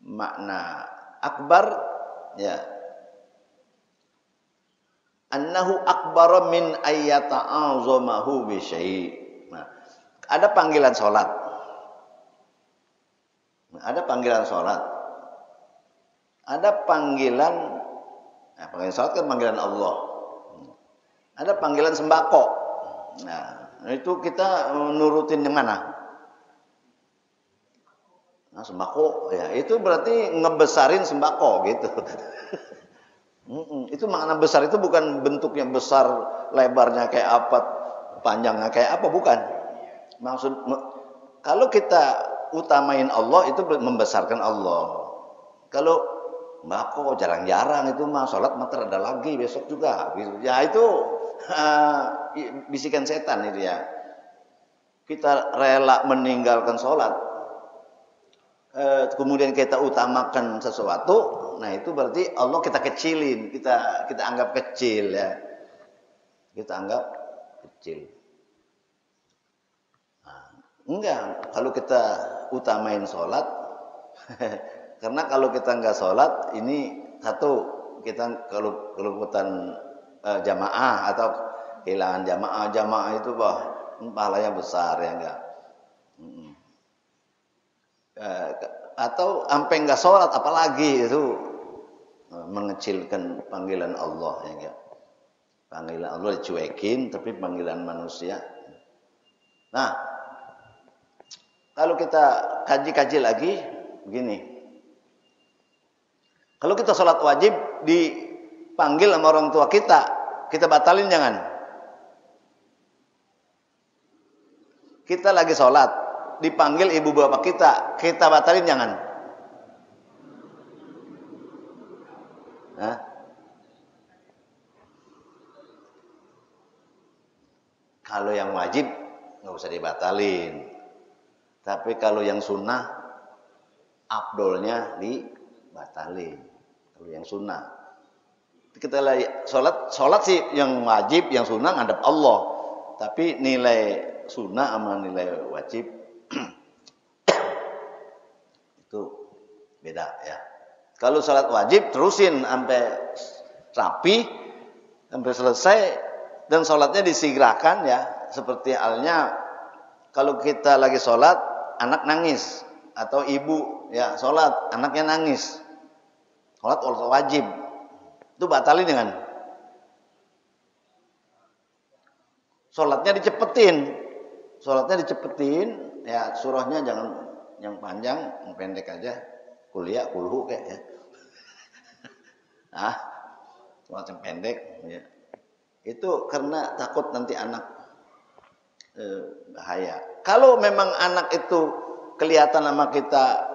Makna akbar ya, annahu akbar min ayyata'azamahu bi syai'. Nah, ada panggilan salat. Ada panggilan salat. Ada panggilan panggilan salat kan panggilan Allah. Ada panggilan sembako. Nah, itu kita nurutin yang mana? Nah, sembako ya, itu berarti ngebesarin sembako gitu. Itu makna besar itu bukan bentuknya besar, lebarnya kayak apa, panjangnya kayak apa, bukan. Maksud kalau kita utamain Allah itu membesarkan Allah. Kalau sembako jarang-jarang itu mah salat mah ada lagi besok juga gitu. Ya itu bisikan setan itu ya. Kita rela meninggalkan sholat, kemudian kita utamakan sesuatu, nah itu berarti Allah kita kecilin, kita anggap kecil ya. Kita anggap kecil. Nah, enggak, kalau kita utamain sholat, karena kalau kita enggak sholat, ini satu, kita kalau kelupatan jamaah atau kehilangan jamaah itu pahalanya besar ya enggak. Atau sampai enggak sholat apalagi itu mengecilkan panggilan Allah ya enggak. Panggilan Allah dicuekin, tapi panggilan manusia. Nah, kalau kita kaji-kaji lagi begini. Kalau kita sholat wajib dipanggil sama orang tua kita batalin jangan? Kita lagi sholat, dipanggil ibu bapak kita batalin jangan? Hah? Kalau yang wajib nggak usah dibatalin. Tapi kalau yang sunnah, afdolnya dibatalin. Kalau yang sunnah, kita lagi sholat sih yang wajib, yang sunnah ngadep Allah. Tapi nilai sunnah sama nilai wajib itu beda ya. Kalau sholat wajib terusin sampai rapi, sampai selesai, dan sholatnya disegerakan ya. Seperti halnya kalau kita lagi sholat, anak nangis atau ibu ya sholat, anaknya nangis, sholat wajib itu batalin dengan sholatnya dicepetin ya, surahnya jangan yang panjang, yang pendek aja, kuliah kulhu kayak ya. Sholat yang pendek ya. Itu karena takut nanti anak bahaya. Kalau memang anak itu kelihatan sama kita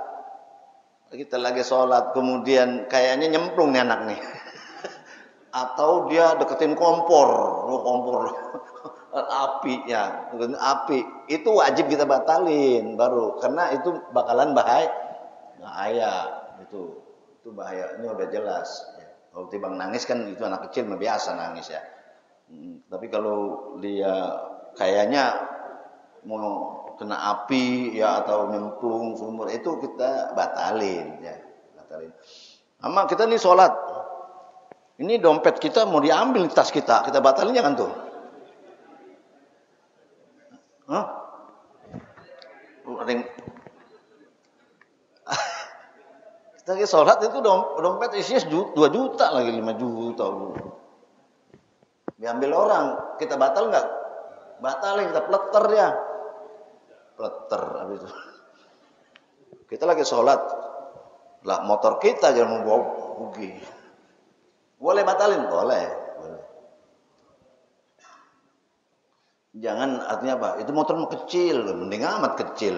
lagi sholat, kemudian kayaknya nyemplung nih anak nih, atau dia deketin kompor api ya, itu wajib kita batalin baru, karena itu bakalan bahaya itu bahayanya udah jelas ya. Kalau timbang nangis kan itu anak kecil mah biasa nangis ya. Tapi kalau dia kayaknya mau kena api ya atau nyemplung sumur, itu kita batalin ya, batalin. Ama kita nih sholat, ini dompet kita mau diambil tas kita batalin jangan tuh. Kita lagi sholat itu dompet isinya 2 juta lagi 5 juta. Diambil orang, kita batal nggak? Batalin, kita pleter ya. Pleter habis itu. Kita lagi sholat, lah motor kita jangan mau bawa pergi. Boleh batalin? Boleh. Jangan, artinya apa? Itu motor kecil, mending amat kecil.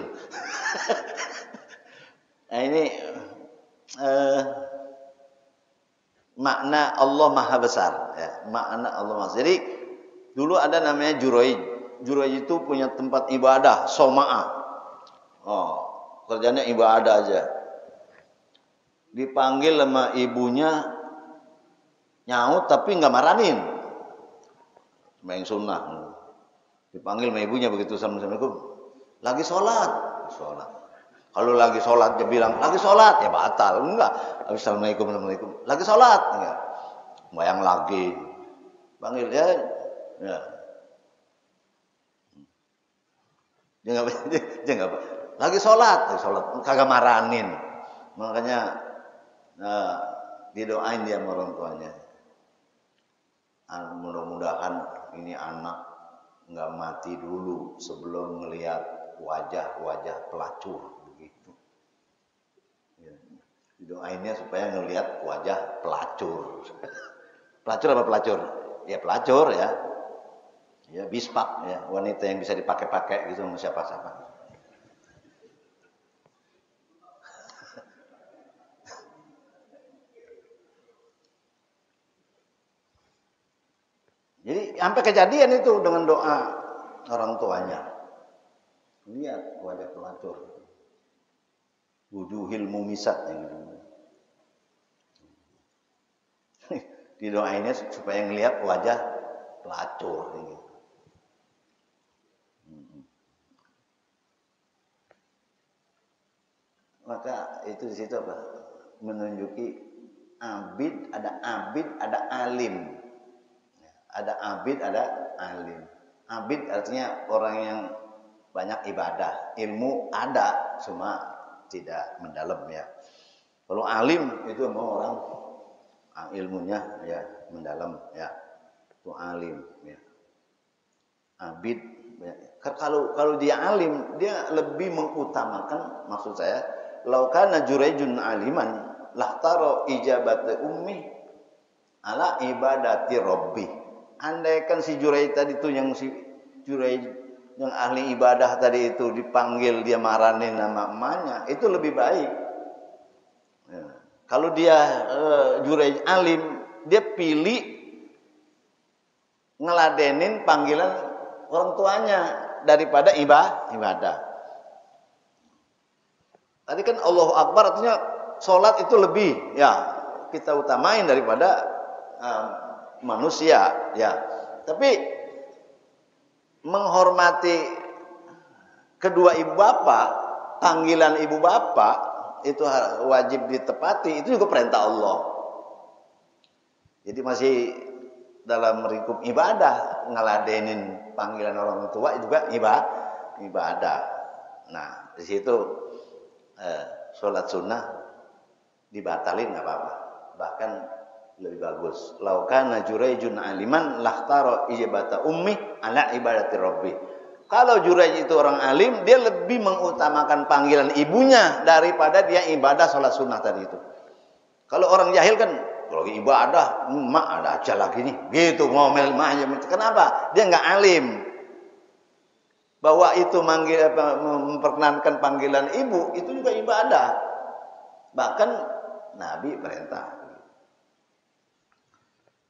Nah ini makna Allah Maha Besar ya, makna Allah Maha Besar. Jadi dulu ada namanya Juraij. Juraij itu punya tempat ibadah, Soma'ah. Kerjanya ibadah aja. Dipanggil sama ibunya nyaut tapi nggak marahin. Main sunnah. Dipanggil sama ibunya begitu, Assalamualaikum. Lagi sholat. Kalau lagi sholat dia bilang lagi sholat ya batal, enggak. Assalamualaikum. Lagi sholat enggak. Bayang lagi. Panggil dia ya. Dia enggak lagi sholat kagak marahin. Makanya didoain dia sama orang tuanya. Mudah-mudahan ini anak enggak mati dulu sebelum melihat wajah-wajah pelacur begitu. Ya. Didoainnya supaya ngelihat wajah pelacur. Pelacur apa pelacur? Ya pelacur ya. Ya bispak ya, wanita yang bisa dipakai-pakai gitu sama siapa-siapa. Jadi sampai kejadian itu dengan doa orang tuanya. Lihat wajah pelacur. Wujuhil mumisat gitu. Didoainnya supaya ngelihat wajah pelacur gitu. Maka itu di situ apa? Menunjuki abid, ada alim. Ada abid, ada alim. Abid artinya orang yang banyak ibadah, ilmu ada, cuma tidak mendalam ya. Kalau alim itu mau orang ilmunya ya mendalam ya. Itu alim ya. Abid ya. Kalau dia alim, dia lebih mengutamakan, maksud saya, laukana Juraijun aliman lahtaro ijabata ummi ala ibadati rabbi. Andaikan si Juraij tadi itu yang si Juraij yang ahli ibadah tadi itu dipanggil dia marahin nama emaknya, itu lebih baik. Ya. Kalau dia Jurej alim, dia pilih ngeladenin panggilan orang tuanya daripada ibadah. Tadi kan Allahu Akbar artinya sholat itu lebih ya kita utamain daripada manusia ya. Tapi menghormati kedua ibu bapak, panggilan ibu bapak itu wajib ditepati, itu juga perintah Allah. Jadi masih dalam lingkup ibadah, ngeladenin panggilan orang tua juga ibadah. Nah, di situ sholat sunnah dibatalin nggak apa-apa, bahkan lebih bagus. Laukana Jurayjun aliman lahtaro ijabata ummi ala ibadati rabbi. Kalau Jurayj itu orang alim, dia lebih mengutamakan panggilan ibunya daripada dia ibadah sholat sunnah tadi itu. Kalau orang jahil kan, kalau ibadah, mak ada aja lagi nih, gitu ngomel mahnya. Kenapa? Dia nggak alim. Bahwa itu memperkenankan panggilan ibu itu juga ibadah. Bahkan Nabi perintah.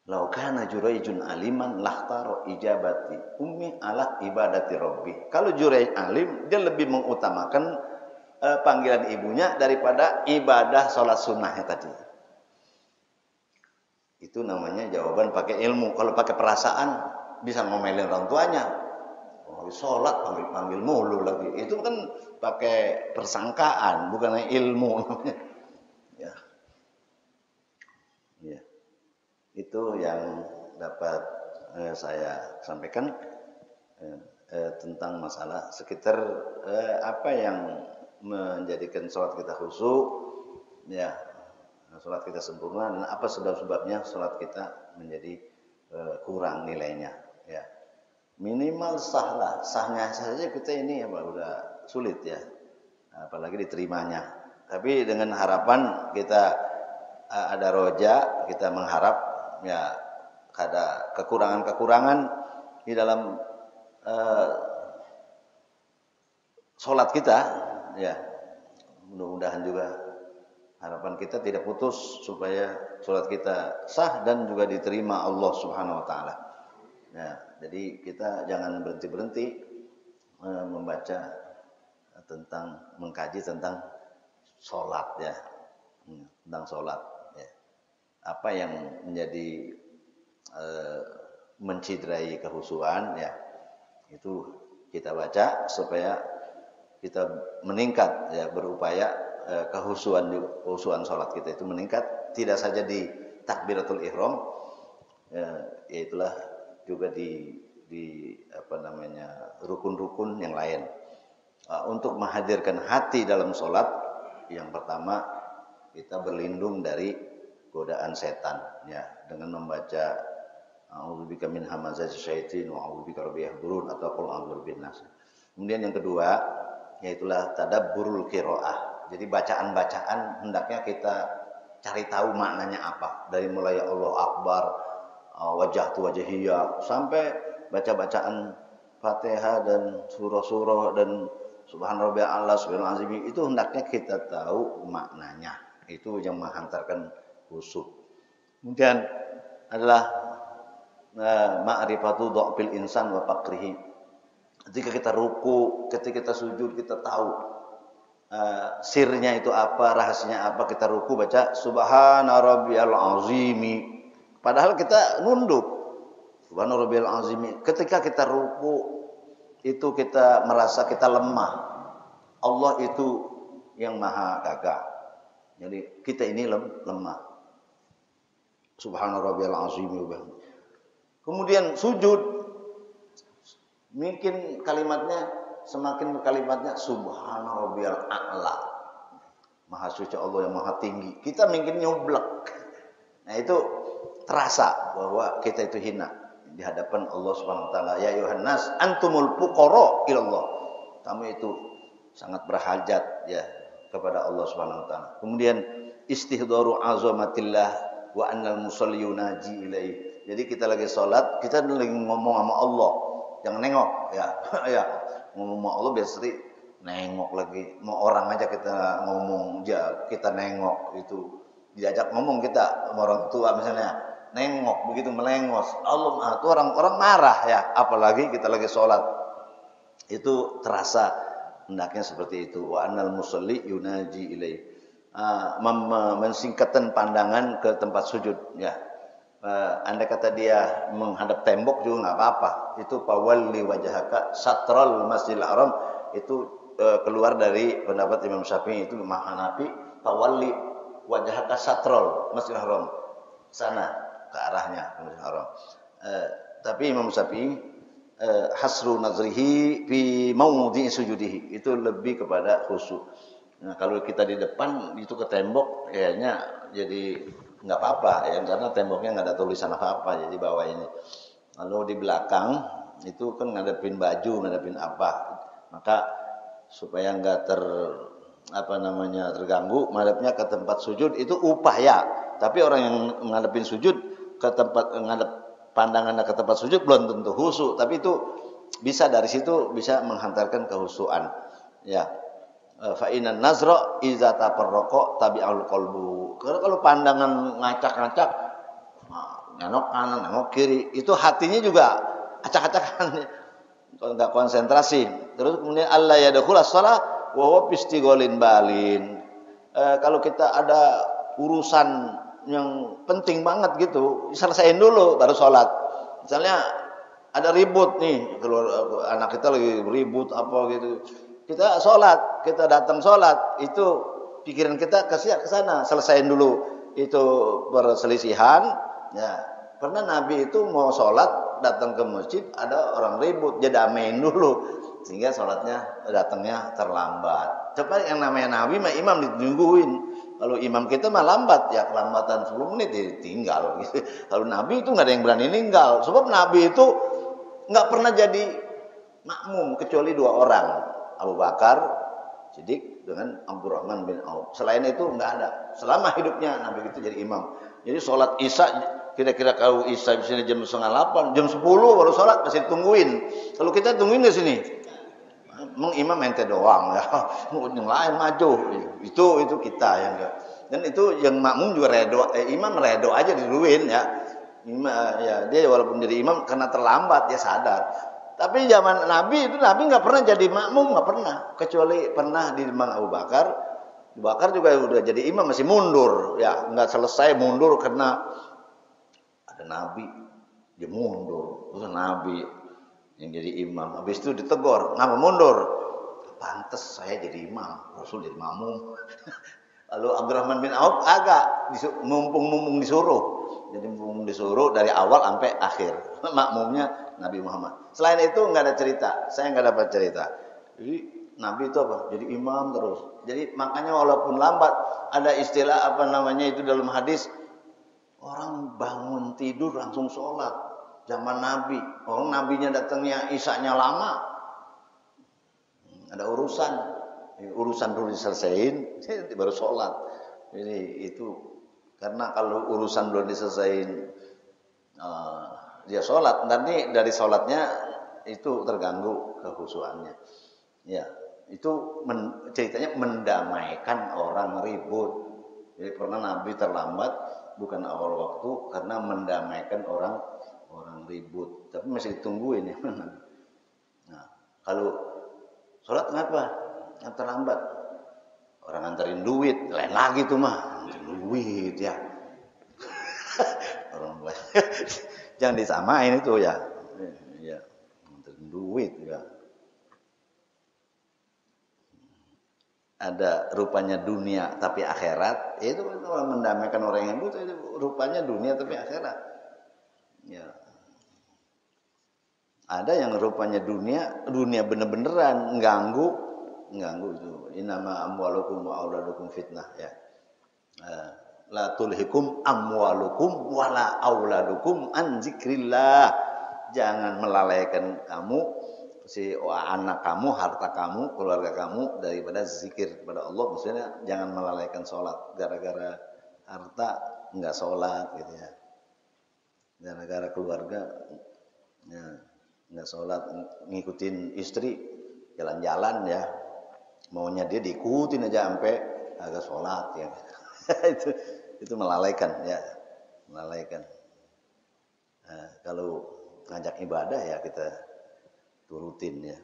Laukana Jurayjun aliman lahtaro ijabati ummi ala ibadati rabbi. Kalau Jurayj alim, dia lebih mengutamakan panggilan ibunya daripada ibadah sholat sunnahnya tadi. Itu namanya jawaban pakai ilmu. Kalau pakai perasaan bisa ngomelin orang tuanya. Oh, sholat panggil mulu lagi. Itu kan pakai persangkaan, bukan ilmu namanya. Ya. Ya. Itu yang dapat saya sampaikan tentang masalah sekitar apa yang menjadikan sholat kita khusyuk, ya, sholat kita sempurna, dan apa sebab-sebabnya sholat kita menjadi kurang nilainya, ya. Minimal sahlah, sahnya saja kita ini ya udah sulit ya, apalagi diterimanya. Tapi dengan harapan kita ada roja, kita mengharap ya ada kekurangan-kekurangan di dalam sholat kita, ya. Mudah-mudahan juga harapan kita tidak putus supaya sholat kita sah dan juga diterima Allah Subhanahu Wa Taala. Ya, jadi kita jangan berhenti membaca tentang mengkaji tentang sholat ya, tentang sholat. Ya. Apa yang menjadi mencidrai kehusuan ya, itu kita baca supaya kita meningkat ya, berupaya kehusuan sholat kita itu meningkat, tidak saja di takbiratul ihram ya, yaitulah juga di apa namanya rukun-rukun yang lain. Untuk menghadirkan hati dalam sholat, yang pertama kita berlindung dari godaan setan ya, dengan membaca a'udzubika min hamazati syaitin wa a'udzubika rabbi yahdurun atau qul a'udzu birabbin nas. Kemudian yang kedua yaitulah tadabburul qiraah. Jadi bacaan-bacaan hendaknya kita cari tahu maknanya apa, dari mulai Allahu Akbar, wajhatu wajhiyya sampai baca-bacaan Fatihah dan surah-surah dan subhanarabbiyal a'la subhanal azim, itu hendaknya kita tahu maknanya. Itu yang menghantarkan khusyuk. Kemudian adalah ma'rifatu dha'fil insan wa faqrihi. Ketika kita ruku, ketika kita sujud, kita tahu sirnya itu apa, rahasianya apa. Kita ruku baca subhana rabbiyal azimi, padahal kita nunduk subhana rabbiyal azimi. Ketika kita ruku itu kita merasa kita lemah, Allah itu yang maha gagah, jadi kita ini lemah. Subhana rabbiyal azimi. Kemudian sujud, mungkin semakin kalimatnya subhana rabbiyal a'la, maha suci Allah yang maha tinggi, kita mungkin nyoblek. Nah itu terasa bahwa kita itu hina di hadapan Allah Subhanahu wa taala. Ya ayuhan nas antumul fuqara ilallah. Kamu itu sangat berhajat ya kepada Allah Subhanahu wa taala. Kemudian istihdaru azamatillah wa annal musalli yunaji ilaihi. Jadi kita lagi salat, kita lagi ngomong sama Allah. jangan nengok ya. Ya, ngomong sama Allah biasa nengok lagi. Mau orang aja kita ngomong, ya kita nengok itu. Diajak ngomong kita sama orang tua misalnya, nengok begitu melengos. Allah itu orang-orang marah ya, apalagi kita lagi sholat. Itu terasa hendaknya seperti itu. Wa annal musalli yunaji ilaih. Mensingkatkan pandangan ke tempat sujud ya. Andai kata dia menghadap tembok juga nggak apa-apa. Itu pawalli wajhaka satral masjidil haram, itu keluar dari pendapat Imam Syafi'i, itu Imam Hanafi, pawalli wajhaka satral masjidil haram, sana ke arahnya masjidil haram. Tapi Imam Syafi'i hasru nazrihi fi maudhi'i sujudihi, itu lebih kepada khusyuk. Nah, kalau kita di depan itu ke tembok, kayaknya jadi nggak apa-apa ya, karena temboknya nggak ada tulisan apa-apa, jadi bawah ini. Lalu di belakang itu kan ngadepin baju, ngadepin apa, maka supaya nggak terganggu, madepnya ke tempat sujud itu upaya. Tapi orang yang ngadepin sujud ke tempat ngadep pandangannya ke tempat sujud belum tentu khusyuk, tapi itu bisa dari situ bisa menghantarkan kehusuan ya. Fa inan nazra iza tafarraqa tabi'al qalbu. Kalau pandangan ngacak-ngacak, nengok kanan, nengok kiri, itu hatinya juga acak-acakan, enggak konsentrasi. Terus kemudian Allah yadkhul as-shalah wa huwa pistigolin balin. Kalau kita ada urusan yang penting banget gitu, selesaiin dulu baru sholat. Misalnya ada ribut nih, keluar anak kita lagi ribut apa gitu. Kita sholat, kita datang sholat, itu pikiran kita ke sana, selesaiin dulu itu perselisihan. Ya, pernah Nabi itu mau sholat, datang ke masjid, ada orang ribut, dia damein dulu, sehingga sholatnya datangnya terlambat. Coba yang namanya Nabi mah imam ditungguin. Kalau imam kita mah lambat, ya kelambatan 10 menit tinggal. Gitu. Kalau Nabi itu nggak ada yang berani ninggal, sebab Nabi itu nggak pernah jadi makmum kecuali 2 orang. Abu Bakar Siddiq dengan Abdurrahman bin Auf. Selain itu enggak ada. Selama hidupnya Nabi itu jadi imam. Jadi sholat Isya, kira-kira kalau Isya di sini jam 7:30, jam 10 baru sholat masih tungguin. Kalau kita tungguin di sini, emang imam ente doang ya. Yang lain maju. Itu kita yang enggak. Dan itu yang makmum juga redo, imam redo aja diduluin ya. Ya dia walaupun jadi imam karena terlambat dia sadar. Tapi zaman Nabi itu Nabi nggak pernah jadi makmum, nggak pernah, kecuali pernah di Imam Abu Bakar. Abu Bakar juga udah jadi imam masih mundur, ya nggak selesai mundur karena ada Nabi, dia mundur, terus Nabi yang jadi imam, habis itu ditegur, ngapa mundur? Pantes saya jadi imam, Rasul jadi makmum. Lalu Abdurrahman bin Auf agak mumpung disuruh. Jadi disuruh dari awal sampai akhir. Makmumnya Nabi Muhammad. Selain itu nggak ada cerita. Saya nggak dapat cerita. Jadi Nabi itu apa? Jadi imam terus. Jadi makanya walaupun lambat, ada istilah apa namanya itu dalam hadis, orang bangun tidur langsung sholat. Zaman Nabi. Orang Nabinya datangnya Isya-nya lama. Ada urusan dulu diselesaikan, baru sholat. Jadi itu karena kalau urusan belum diselesaikan, dia sholat, nanti dari sholatnya itu terganggu kehusuannya. Ya, itu ceritanya mendamaikan orang ribut. Jadi pernah Nabi terlambat bukan awal waktu karena mendamaikan orang ribut. Tapi masih ditungguin ya. Nah, kalau sholat kenapa? Yang terlambat. Orang nganterin duit, lain lagi tuh mah. Duit ya. Orang jangan disamain itu ya. Ya, nganterin duit ya. Ada rupanya dunia tapi akhirat, itu orang mendamaikan orang yang butuh, itu rupanya dunia tapi akhirat. Ya. Ada yang rupanya dunia bener-beneran ganggu itu. Innama amwalukum wa auladukum fitnah ya. La tulhikum amwalukum wala auladukum an zikrillah. Jangan melalaikan kamu anak kamu, harta kamu, keluarga kamu daripada zikir kepada Allah. Maksudnya jangan melalaikan sholat gara-gara harta enggak sholat gitu ya. Gara-gara keluarga ya, nggak sholat, ngikutin istri jalan-jalan ya, maunya dia diikutin aja sampai agak sholat ya. itu melalaikan ya, melalaikan. Nah, kalau ngajak ibadah ya kita turutin ya.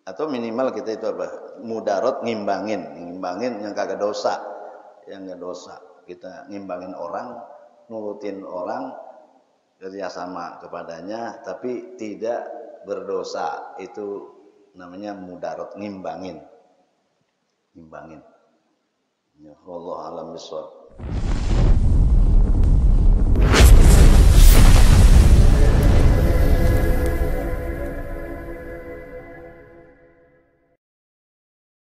Atau minimal kita itu apa? Mudarat ngimbangin yang kagak dosa, yang nggak dosa. Kita ngimbangin orang, nurutin orang, kerjasama kepadanya, tapi tidak berdosa. Itu namanya mudarat ngimbangin. Ya, wallahu a'lam bishawab.